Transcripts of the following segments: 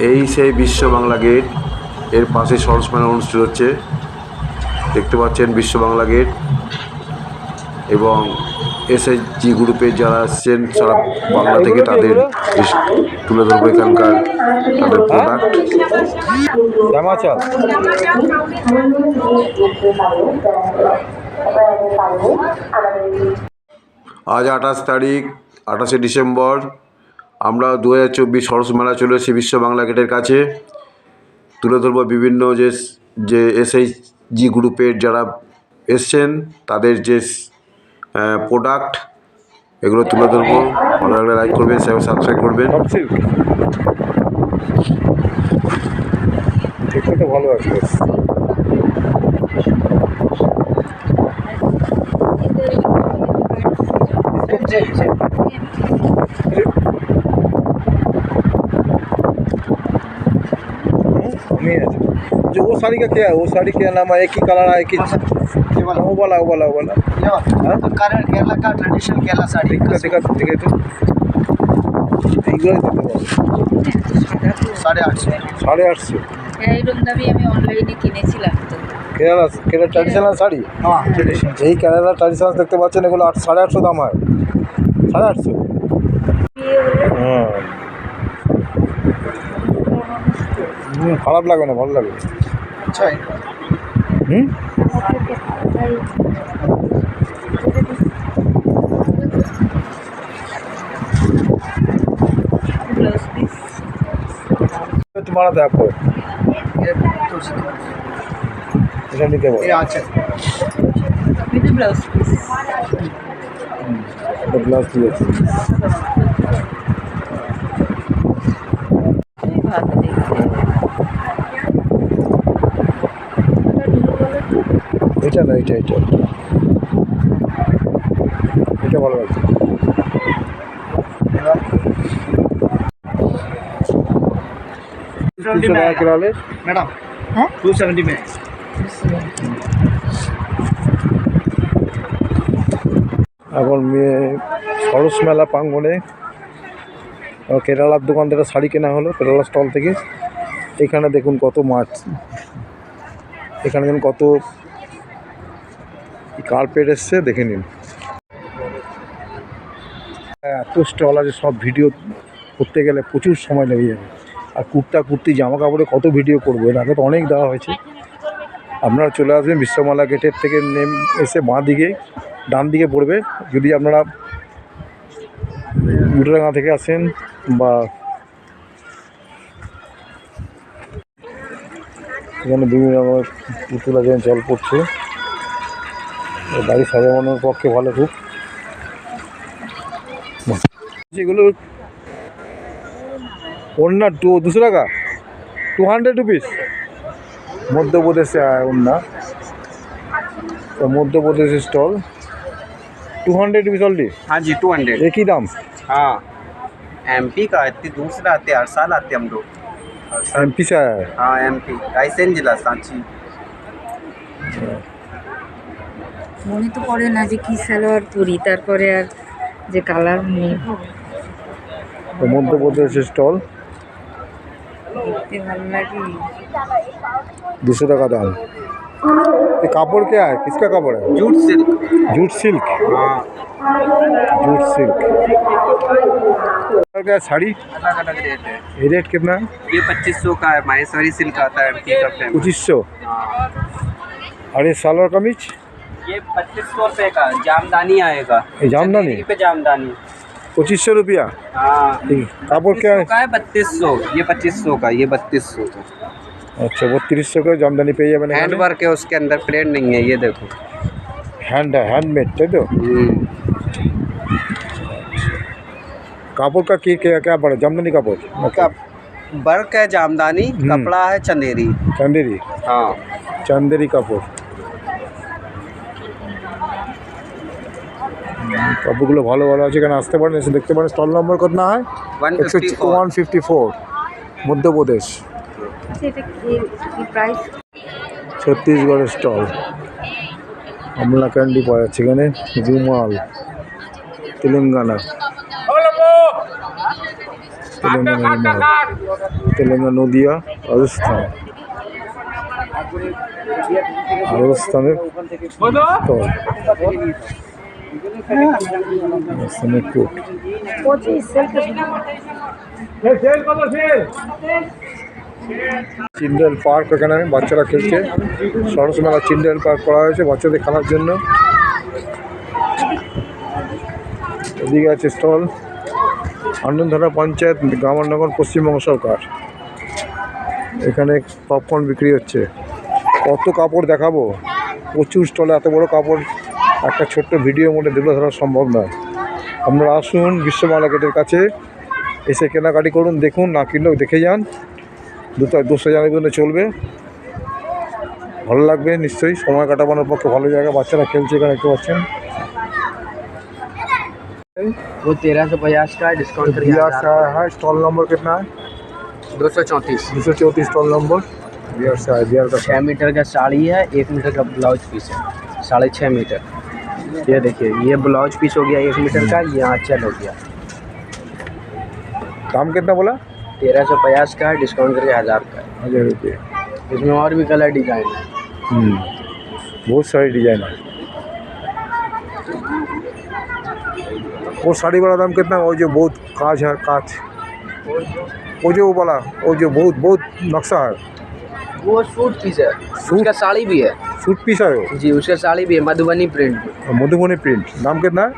এই সেই বিশ্ব বাংলা গেট, এর পাশে সরস মেলা অনুষ্ঠিত হচ্ছে। দেখতে পাচ্ছেন বিশ্ব বাংলা গেট এবং এসএইচজি গ্রুপের যারা আসছেন সারা বাংলা থেকে তাদের তুলে ধরবো এখানকার তাদের প্রোডাক্ট। আজ 28 তারিখ, 28শে ডিসেম্বর। আমরা 2024 সরস মেলা চলে এসেছি বিশ্ব বাংলা গেটের কাছে। তুলে ধরবো বিভিন্ন যে এসএইচজি গ্রুপের যারা এসছেন তাদের যে প্রোডাক্ট, এগুলো তুলে ধরবো। ভালো লাগলে লাইক করবেন, সাবস্ক্রাইব করবেন। দেখতে তো ভালো আছে। जो वो साड़ी का क्या है, वो साड़ी क्या नाम है, एक ही कलर है, एक ही वो वाला केरला का ट्रेडिशनल केरला साड़ी दिखा तो এইগুলোই দিতে পারবো। 850 এইরকম দামি আমি অনলাইনে কিনেছিলাম তো। কেরালা ট্র্যাডিশনাল শাড়ি, হ্যাঁ ট্রেডিশনাল। এই কেরালা ট্র্যাডিশনাল দেখতে পাচ্ছেন, এগুলো 850 দাম হয়। 850। হ্যাঁ, খারাপ লাগবে না, ভালো লাগবে। আচ্ছা तुम्हारा था आपको এটা নিতে পারো। আচ্ছা এটা ব্লাউজ পিস। এটা ব্লাউজ দিয়েছে। ভালো দেখতে। এটা না, এটা ভালো লাগছে। मैडम हाँ 270 में। এখন সরস মেলা প্রাঙ্গণে কেরালার দোকান থেকে শাড়ি কেনা হলো, কেরালা স্টল থেকে। এখানে দেখুন কত মাছ, এখানে দেখুন কত কার্পেট এসছে, দেখে নিন। এত স্টল আছে, সব ভিডিও করতে গেলে প্রচুর সময় লেগে যাবে। আর কুর্তি জামা কাপড়ে কত ভিডিও করবো, এর আগে তো অনেক দেওয়া হয়েছে। আপনারা চলে আসবেন বিশ্বমালা গেটের থেকে এসে বাঁ দিকে ডান দিকে পড়বে। যদি আপনারা উল্টোডাঙ্গা থেকে আসেন বা এখানে বিভিন্ন রকমের পুতুল আছে, জল পড়ছে, বাড়ি সাজানোর পক্ষে ভালো খুব। যেগুলো ওড়না 200 টাকা, 200 रुपीज़। मध्य प्रदेश से आया ओड़ना, तो Madhya Pradesh stall 200 rupees only. हाँ जी 200 एक ही दाम। हाँ एमपी का इतनी दूर से आते, हर साल आते हम लोग। एमपी से आया है। हाँ एमपी रायसेन जिला सांची। মনে তো পড়ে না যে কি সালোয়ার পরি, তারপরে আর যে কালার নেই। तो मध्य प्रदेश स्टॉल দেখতে ভালো লাগে। 200 टका दाम। ये कापड़ क्या है, किसका कापड़ है? Jute silk. Jute silk. हाँ जूट सिल्क। क्या साड़ी अलग अलग रेट है। ये रेट कितना है? ये 2500 का है, माहेश्वरी सिल्क आता है एमपी का फेमस। 2500। हाँ और ये सलवार कमीज ये 2500 रुपये का जामदानी आएगा। ये जामदानी पे जामदानी 2500 रुपया। हाँ कापड़ क्या है? 3200, ये 2500 का, ये 3200 का। अच्छा 3200 का जामदानी पे ये बने हैंड वर्क है उसके अंदर, प्लेन नहीं है। ये देखो हैंडमेड है तो। कापड़ का क्या पड़ा? जामदानी कापड़ का वर्क है जामदानी, कपड़ा है चंदेरी। चंदेरी। हाँ चंदेरी कापड़। কাপড়গুলো ভালো ভালো আছে, এখানে আসতে পারেন, এসে দেখতে পারেন। স্টল নম্বর কত না হয়? 154 মধ্যপ্রদেশ। এটা কি প্রাইস? ছত্তিশগড়ের স্টল। আমলা ক্যান্ডি পাওয়া যাচ্ছে এখানে, রুমাল, তেলেঙ্গানা রুমাল। তেলেঙ্গানা নদিয়া রাজস্থান, রাজস্থানের স্থল, রাজস্থানের কোট। চিলড্রেন পার্ক, এখানে বাচ্চারা খেলছে, সরস মেলা চিলড্রেন পার্ক করা হয়েছে বাচ্চাদের খেলার জন্য। এদিকে আছে স্টল আনন্দধারা পঞ্চায়েত, গ্রামনগর, পশ্চিমবঙ্গ সরকার। এখানে পপকর্ন বিক্রি হচ্ছে। কত কাপড় দেখাবো, প্রচুর স্টলে এত বড় কাপড় একটা ছোট্ট ভিডিওর মধ্যে তুলে ধরা সম্ভব নয়। আপনারা আসুন বিশ্ববাংলা গেটের কাছে, এসে কেনাকাটি করুন, দেখুন, না কিনলেও দেখে যান। 200 জনের জন্য চলবে, ভালো লাগবে নিশ্চয়ই, সময় কাটানোর পক্ষে ভালো জায়গা। বাচ্চারা খেলছে এখানে দেখতে পাচ্ছেন। वो 1350 का डिस्काउंट करके बिहार से आया है। स्टॉल नंबर कितना है? 234। 234 स्टॉल नंबर बिहार से आया। बिहार का 6 मीटर का साड़ी है, 1 मीटर का ब्लाउज पीस है, 6.5 मीटर। ये देखिए, ये ब्लाउज पीस हो गया 1 मीटर का, ये आंचल हो गया। दाम कितना बोला? 1350 का है, डिस्काउंट करके 1000 का है। 1000 रुपये। इसमें और भी कलर डिजाइन है। बहुत सारी डिजाइन है। वो साड़ी वाला दाम कितना? वो जो बहुत काज है, काज, वो जो वो वाला, वो जो बहुत बहुत नक्शा है, वो सूट पीस है, उसका साड़ी भी है। सूट पीस है वो? जी, उसका साड़ी भी है, मधुबनी प्रिंट। मधुबनी प्रिंट। दाम कितना है?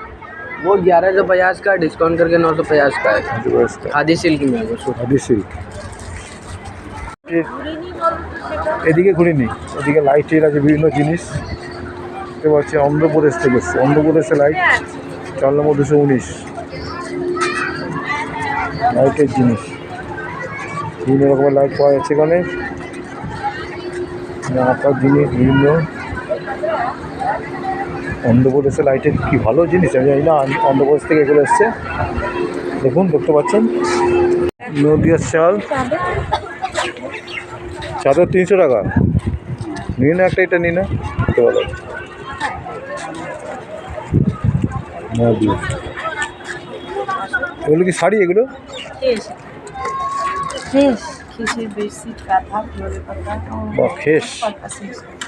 वो 1150 का, डिस्काउंट करके 950 का है। खादी सिल्क में है वो सूट। খাদি সিল্ক। এদিকে ঘুরিনি, এদিকে লাইটের আছে বিভিন্ন জিনিস দেখতে পাচ্ছি। অন্ধ্রপ্রদেশ থেকে এসছে, অন্ধ্রপ্রদেশে লাইট, 4 নম্বর 219 লাইটের জিনিস, বিভিন্ন রকমের লাইট পাওয়া যাচ্ছে এখানে। আঁকার জিনিস বিভিন্ন, অন্ধ্রপ্রদেশে লাইটের কি ভালো জিনিস আমি জানি না, অন্ধ্রপ্রদেশ থেকে এগুলো এসছে। দেখুন, দেখতে পাচ্ছেন নদিয়ার চাল, চাদর 300 টাকা। নিয়ে না একটা, এটা নিয়ে না, দেখতে ভালো। এগুলো কি শাড়ি? এগুলো বা খেস,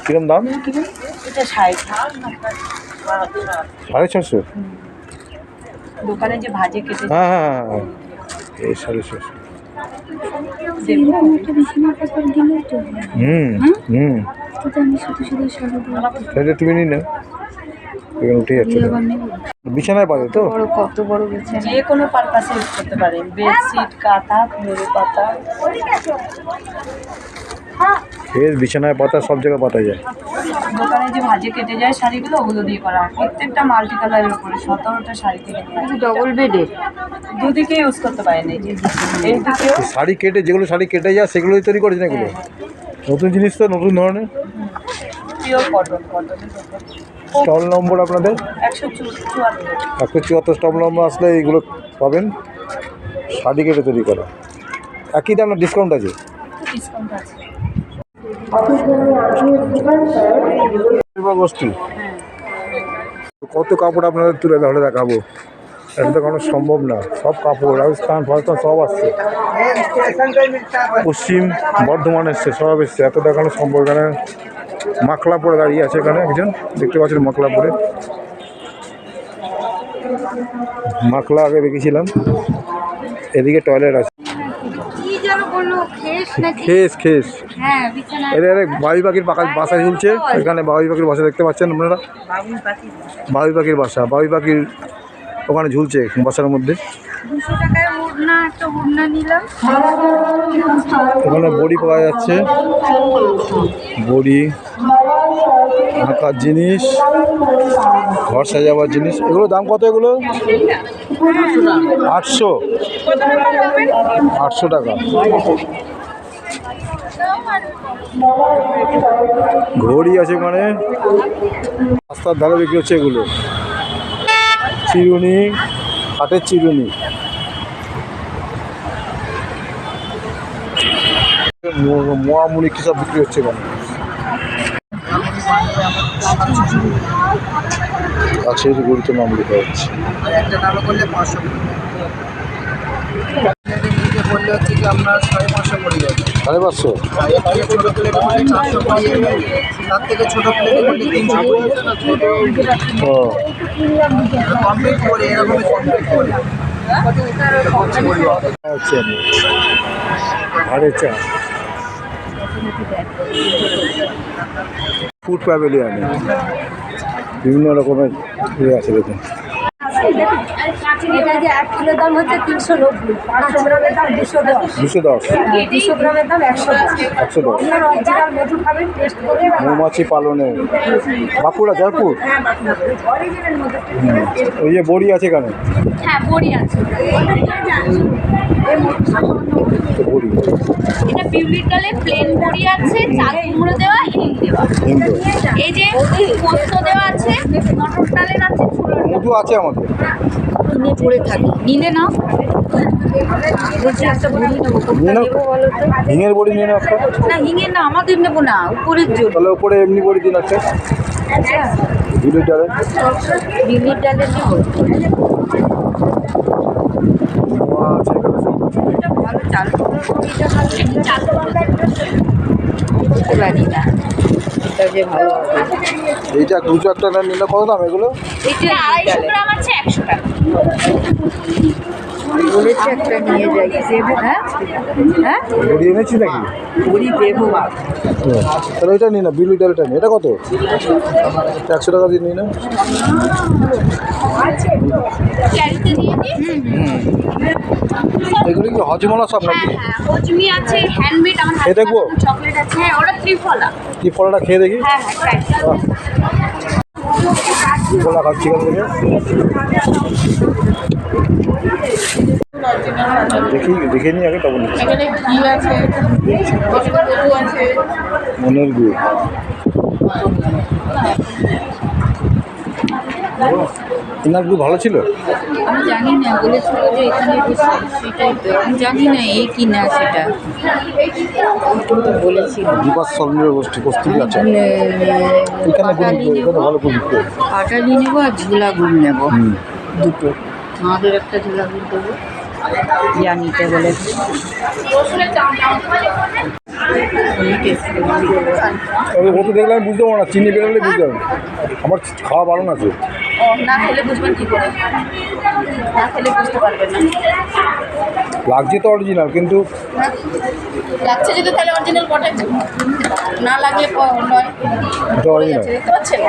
কিরম দাম? এটা 60। 650। দোকানে যে ভাজে কেটে হ্যাঁ হ্যাঁ হ্যাঁ হ্যাঁ, এই 650। সেটা তুমি নিয়ে না, এখানে উঠে যাচ্ছে। বিছানায় পাবে তো? কত বড় বিছানা, যে কোনো পারপাসে ইউজ করতে পারেন। বেডশিট, কাঁথা, ফুলের পাতা, এর বিছানায় পাতা, সব জায়গায় পাতা যায়। দোকানে যে ভাজে কেটে যায় শাড়িগুলো, ওগুলো দিয়ে করা হয়। প্রত্যেকটা মাল্টি কালারের উপরে 17টা শাড়ি থেকে ডবল বেডের, দুদিকে ইউজ করতে পারেন। এই যে এই দিকেও শাড়ি কেটে, যেগুলো শাড়ি কেটে যায় সেগুলোই তৈরি করেছে না এগুলো? নতুন জিনিস তো, নতুন ধরনের। পিওর কটন, কটনের স্টল নম্বর আপনাদের 174। 174 স্টল নম্বর আসলে এইগুলো পাবেন, শাড়ি কেটে তৈরি করা। একই দাম না ডিসকাউন্ট আছে? ডিসকাউন্ট আছে। বস্তু কত কাপড় আপনাদের তুলে ধরে দেখাবো, এটা তো কোনো সম্ভব না। সব কাপড় রাজস্থান ফাজস্থান সব আসছে, পশ্চিম বর্ধমান এসছে, সব এসছে, এত দেখানো সম্ভব। এখানে মাখলা পরে দাঁড়িয়ে আছে এখানে একজন, দেখতে পাচ্ছেন মাখলা পরে। মাখলা আগে দেখেছিলাম। এদিকে টয়লেট আছে, খেস খেস। এটা বাবুই পাখির বাসা ঝুলছে এখানে, বাবুই পাখির বাসা দেখতে পাচ্ছেন আপনারা। বাবুই পাখির বাসা, বাবুই পাখির ওখানে ঝুলছে বাসার মধ্যে। 200 টাকায় ওড়না, একটা ওড়না নিলাম। এখানে বড়ি পাওয়া যাচ্ছে, বড়ি, আঁকার জিনিস, ঘর সাজাবার জিনিস। এগুলো দাম কত? এগুলো 800 টাকা। ঘড়ি আছে মানে, রাস্তার ধারে বিক্রি হচ্ছে এগুলো। চিরুনি, কাঠের চিরুনি, মোয়ামুড়ি কী সব বিক্রি হচ্ছে এখানে। আছে গড়িতে মামুড়ি পাওয়া যাচ্ছে। করলে হচ্ছে কি আপনার 550 পড়ে যাবে। 550? এর থেকে ছোটো প্লেটে করলে 400 পড়ে যাবে, তার থেকে ছোটো প্লেটে করলে 300 পড়ে যাবে। ও কমপ্লিট করে এরকমই কমপ্লিট করে হচ্ছে আরে চা ফুড প্যাভিলিয়নে বিভিন্ন রকমের ইয়ে আছে দেখুন। এটা যে 1 কিলো দাম হচ্ছে 390, 500 গ্রামের দাম 210, 210, 200 গ্রামের দাম 110। 110। আপনার অরিজিনাল মধু খাবেন, টেস্ট করে মৌমাছি পালনে বাঁকুড়া, জয়পুর। অরিজিনাল মধু। ওই যে বড়ি আছে এখানে, হ্যাঁ, বড়ি আছে। তো বড়ি এটা বিউলির ডালে প্লেন বড়ি আছে, চাল কুমড়ো দেওয়া, হিং দেওয়া। হিন্দু এই যে পোস্ত দেওয়া আছে, মটর ডালের আছে, ছোলার মধু আছে আমাদের। নিয়ে পড়ে থাকি, নিলে না বলছি একটা বড়ি নেবো, নিয়ে নাও, হিঙের বড়ি নিয়ে নাও একটা। না হিঙের না, আমাদের নেবো না, উপরের জন্য। তাহলে উপরে এমনি বড়ি দিন একটা, বিউলির ডালে। বিউলির ডালের নেবো, নোয়া আছে এখানে সব কিছু। ভালো চাল করতে পারি না, এটা যে ভালো হবে। এইটা 200 টাকা নিলে কত দাম এগুলো? এটা 250 গ্রাম আছে 100 টাকা। বলেছি একটা নিয়ে যাই, দেবো। হ্যাঁ হ্যাঁ, বড়ি এনেছি নাকি? বড়ি দেবো। তাহলে এটা নিই না, বিউলির ডালটা নিই। এটা কত? 100 টাকা দিয়ে নিই না। ক্যারিতে দিয়ে দিই। এগুলো কি হজমলা সব নাকি? হ্যাঁ, হজমি আছে, হ্যান্ডমেড, আমার খেয়ে দেখবো? চকলেট আছে। হ্যাঁ, ওটা ত্রিফলা। কি ফলটা খেয়ে দেখি। হ্যাঁ হ্যাঁ, ফলা খাচ্ছি এখান থেকে। দেখে নিই আগে, তখন নিচ্ছি। এখানে ঘি আছে, গরু আছে। মনের গুড়। এনার গুড় ভালো ছিল। আমি জানি না, বলেছিল যে এখানে সেটাই তো আমি জানি না এই কি না সেটা বলেছিল। বিপাস স্বর্ণের কস্তুরি আছে এখানে। পাটালি নেব, এখানে ভালো গুড় বিক্রি হয়। পাটালি নেবো আর ঝোলা গুড় নেবো দুটো। আমাদের একটা ঝোলা গুড় দেবো, যা নিতে বলেছে। তবে ও তো দেখলে আমি বুঝতে পারবো না, চিনি বেরোলে বুঝতে পারবো। আমার খাওয়া বারণ আছে। না খেলে বুঝবেন কি করে? না খেলে বুঝতে পারবেন না। লাগছে তো অরিজিনাল, কিন্তু লাগছে যদি তাহলে অরিজিনাল বটে, না লাগলে নয়। এটা অরিজিনাল। দেখতে পাচ্ছেন?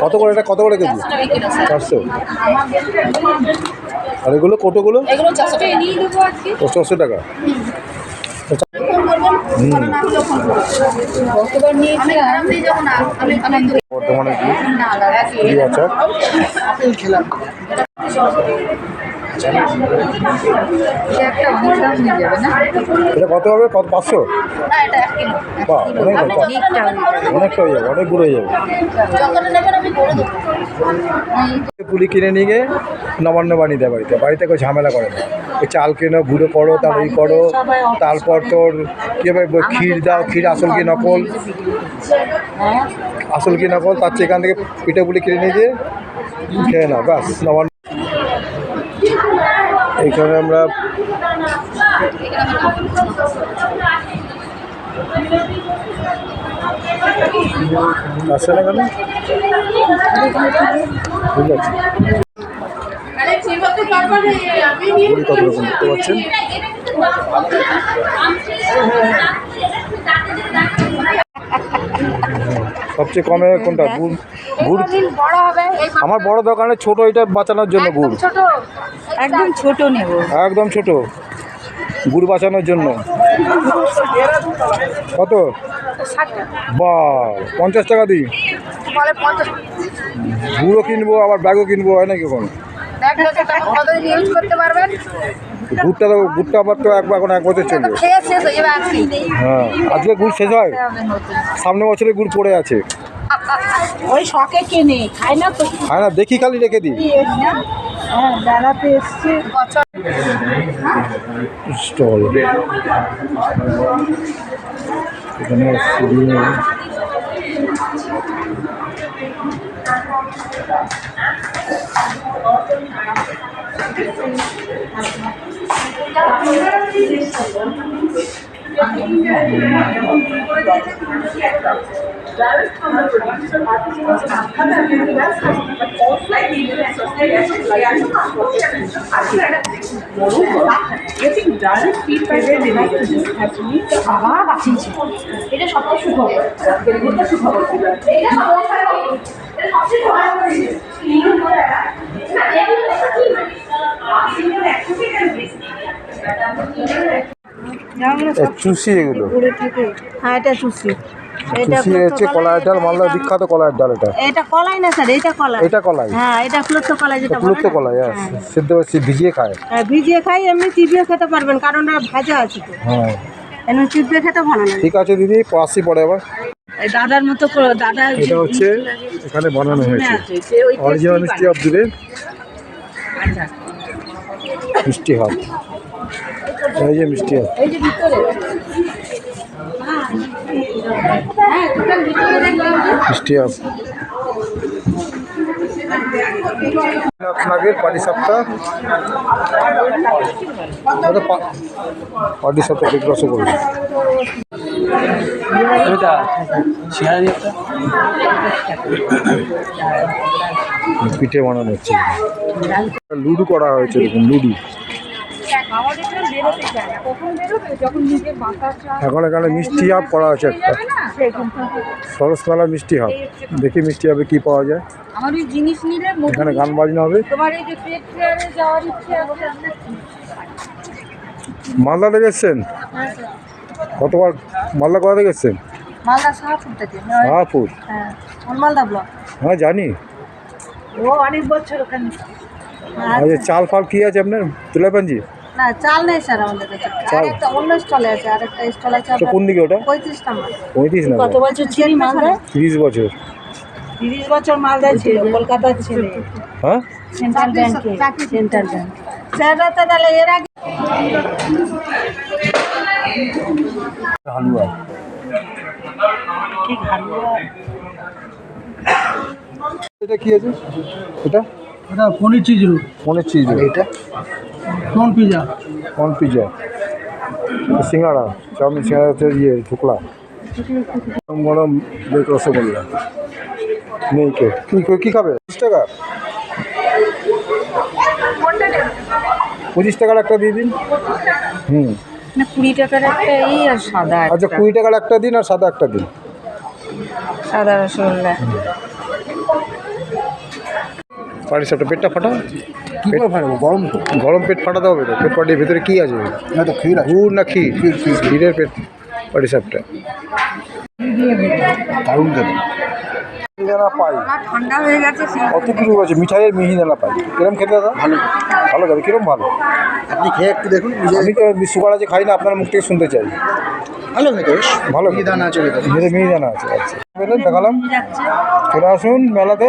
কত করে এটা, কত করে কেজি? 400 টাকা কিলো স্যার। 400। আর এগুলো কোটোগুলো? এগুলো 400 টাকা নিয়ে দেবো আজকে। 400 টাকা। ফোন করবেন, ফোন না হলেও ফোন করবেন। কতবার নিয়েছিলাম আপনি যখন বর্ধমানে কি না আলাদা কি আছে? এটা একটা অনেক দাম হয়ে যাবে না? এটা কত হবে? কত? 500? না, এটা 1 কিলো। বাহ, অনেক আপনি দাম। অনেকটা হয়ে যাবে। অনেকটা হয়ে যাবে, অনেক গুঁড়ো হয়ে যাবে। যতটা নেবেন আমি করে দেবো। পুলি কিনে নিয়ে গিয়ে নবান্ন বানিয়ে দেয় বাড়িতে। বাড়িতে কেউ ঝামেলা করে না। ওই চাল কেনো, গুঁড়ো করো, তার ওই করো, তারপর তোর কীভাবে ক্ষীর দাও, ক্ষীর আসল কি নকল, আসল কি নকল, তার চেয়ে এখান থেকে পিঠে পুলি কিনে নিয়ে গিয়ে খেয়ে নাও, ব্যাস। নবান্ন এইখানে আমরা আসছে না কেন ঠিক আছে। বড়ি কত রকম দেখতে পাচ্ছেন। সবচেয়ে কমে কোনটা? গুড়। গুড় বড় হবে, আমার বড় দোকানে ছোট, এটা বাঁচানোর জন্য গুড়। ছোট, একদম ছোট নেব। একদম ছোট গুড় বাঁচানোর জন্য। কত? 60 টাকা। বা 50 টাকা দিই। বলে 50 গুঁড়ো কিনবো, আবার ব্যাগও কিনবো, হয় নাকি এখন? ব্যাগ আছে, কতদিন ইউজ করতে পারবেন? গুড়টা তো, গুড়টা আবার তো এখন 1 বছর চলবে। খেয়ে শেষ হয়ে যাবে আজকে। হ্যাঁ, আজকে গুড় শেষ হয়, সামনে বছরে গুড় পড়ে আছে। ওই শখে কিনে খাই না তো। হ্যাঁ না, দেখি খালি রেখে দিই। হ্যাঁ, বেড়াতে এসছে। স্টল এখানে সিঁড়ি এটা সবচেয়ে সুখবর। চুষি এগুলো, হ্যাঁ এটা চুষি। এটা চুষি হচ্ছে কলাইয়ের ডাল, মালদার বিখ্যাত কলাইয়ের ডাল এটা। এটা কলাই না স্যার, এটা কলাই। এটা কলাই, হ্যাঁ এটা ক্লুপ্ত কলাই যেটা বলে পুলুত্ব না? কলাই, হ্যাঁ। সিদ্ধ ভিজিয়ে খায়। হ্যাঁ, ভিজিয়ে খাই, এমনি চিবিয়ে খেতে পারবেন কারণ ওটা ভাজা আছে তো। হ্যাঁ এমনি চিবিয়ে খেতে ভালো লাগে। ঠিক আছে দিদি, আসি পরে আবার। এই দাদার মতো দাদা এটা হচ্ছে এখানে বানানো হয়েছে অরিজিনাল মিষ্টি হাত দিলে, মিষ্টি হাত, এই যে মিষ্টি হাত। এই যে ভিতরে মিষ্টি হাত আপনাদের পাটি সাপটা, পাটি সাপটা ঠিক রসগোল্লা। পিঠে বানানো হচ্ছে, লুডু করা হয়েছে, দেখুন লুডু। এখন এখানে মিষ্টি হাব করা আছে একটা, সরসমেলা মিষ্টি হাব। দেখি মিষ্টি হাবে কি পাওয়া যায়। আমার ওই জিনিস নিলে এখানে গান বাজনা হবে। তোমার এই যে পেট ফেয়ারে যাওয়ার ইচ্ছে আছে। মালদা থেকে এসছেন? কতবার মালদা কোথা থেকে এসছেন? মালদা শাহপুর থেকে। শাহপুর? হ্যাঁ, মালদা ব্লক। হ্যাঁ জানি। ও অনেক বছর ওখানে। আচ্ছা, চাল ফাল কি আছে আপনার? তুলাপাঞ্জি? না চাল নেই স্যার আমাদের কাছে, আরেকটা অন্য স্টলে আছে, আরেকটা স্টল আছে তো কোন দিকে ওটা? 35 নাম্বার। 35 না, কত বছর ছিলি মালদা? 30 বছর। 30 বছর মালদায় ছিল, কলকাতায় ছিল। হ্যাঁ সেন্ট্রাল ব্যাংকে, সেন্ট্রাল ব্যাংক। স্যাররা তো তাহলে এর আগে হালুয়া, ঠিক হালুয়া। এটা কি আছে? এটা এটা পনির চিজ রোল, পনির চিজ, এটা কর্ন পিজা, কর্ন পিজা, সিঙ্গাড়া, চাউমিন, সিঙ্গাড়া হচ্ছে ইয়ে ঢুকলা, গরম গরম রসগোল্লা। নেই কেউ, কী খাবে? 20 টাকা, 25 টাকার একটা দিয়ে দিন। না 20 টাকার একটা এই আর সাদা আচ্ছা 20 টাকার একটা দিন আর সাদা একটা দিন। সাদা রসগোল্লা। পাটি সাপটা পেটটা ফাটা, কী করে ফাটাবো? গরম, গরম পেট ফাটাতে হবে তো। পেট পাটির ভেতরে কী আছে? না তো ক্ষীর, গুড় না ক্ষীর? ক্ষীরের পেট পাটি সাপটা দারুণ খেতে। মিহিদানা পাই, ঠান্ডা হয়ে গেছে। কত কিছু আছে, মিঠাইয়ের মিহিদানা পাই। কিরম খেতে দাদা? ভালো, ভালো যাবে। কিরম ভালো? আপনি খেয়ে একটু দেখুন। আমি তো সুগার আছে খাই না, আপনার মুখ থেকে শুনতে চাই। ভালো খেতে, ভালো মিহিদানা আছে, মিহিদানা আছে। আচ্ছা দেখালাম, চলে আসুন মেলাতে।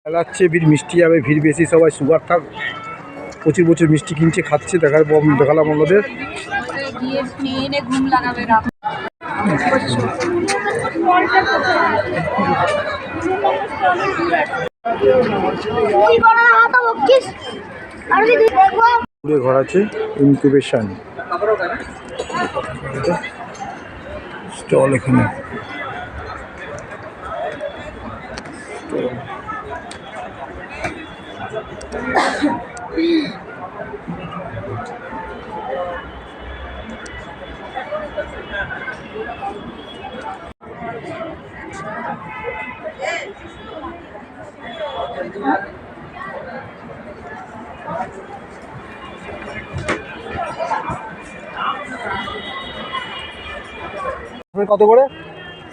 মেলা হচ্ছে, ভিড় মিষ্টি যাবে, ভিড় বেশি, সবাই সুগার থাক, প্রচুর প্রচুর মিষ্টি কিনছে, খাচ্ছে। দেখালাম আমাদের। গিয়ে এনে ঘুম লাগাবে রাত। ঘর আছে, ইনকিউবেশন স্টল এখানে। কত করে?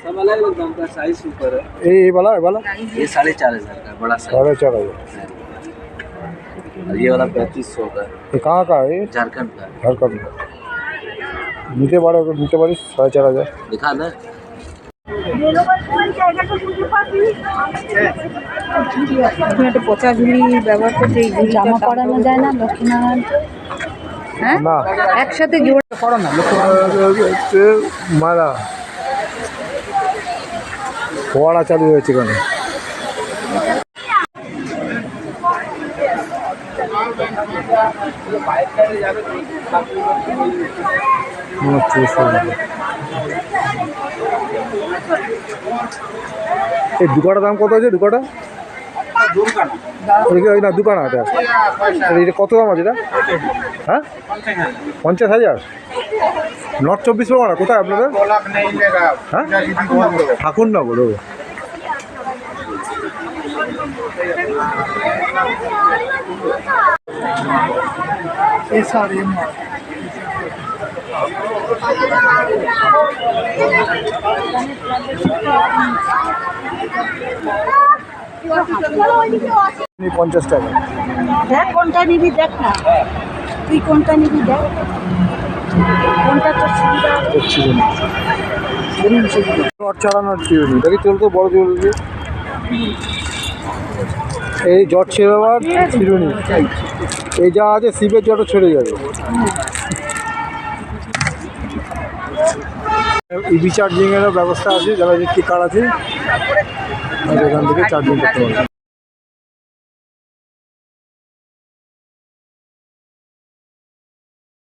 सब अलग अलग दाम का, साइज ऊपर है। এই वाला ये 4,500 का बड़ा साइज, 4,500। और ये वाला 3500 का, ये कहाँ का है? झारखंड का। झारखंड का। নিতে পারো, নিতে পারিস 4,500। दिखा दे। একটা পচা ঝুলি ব্যবহার করতে এই জামা পরানো যায় না লক্ষ্মীনারায়ণ? হ্যাঁ না একসাথে জোড়া পড়ো না। মালা ফোয়ারা চালু হয়েছে এখানে। এই দুকাটার দাম কত আছে? দুকাটা না দুকানা এটা, এটা কত দাম আছে এটা? হ্যাঁ 50,000। নর্থ 24 পরগনা কোথায় আপনাদের? হ্যাঁ ঠাকুরনগর। ও আপনি 50 টাকা। দেখ কোনটা নিবি, দেখ না তুই কোনটা নিবি, দেখ কোনটা তোর সুবিধা হবে। দেখছি রড চালানোর চিরুনি দেখি চলতো বড় চলছে। এই জট ছেড়াবার চিরুনি, এই যা আছে সিপের জটও ছেড়ে যাবে। ইভি চার্জিংয়েরও ব্যবস্থা আছে, যারা ইলেকট্রিক কার আছে এখান থেকে চার্জিং করতে পারবে।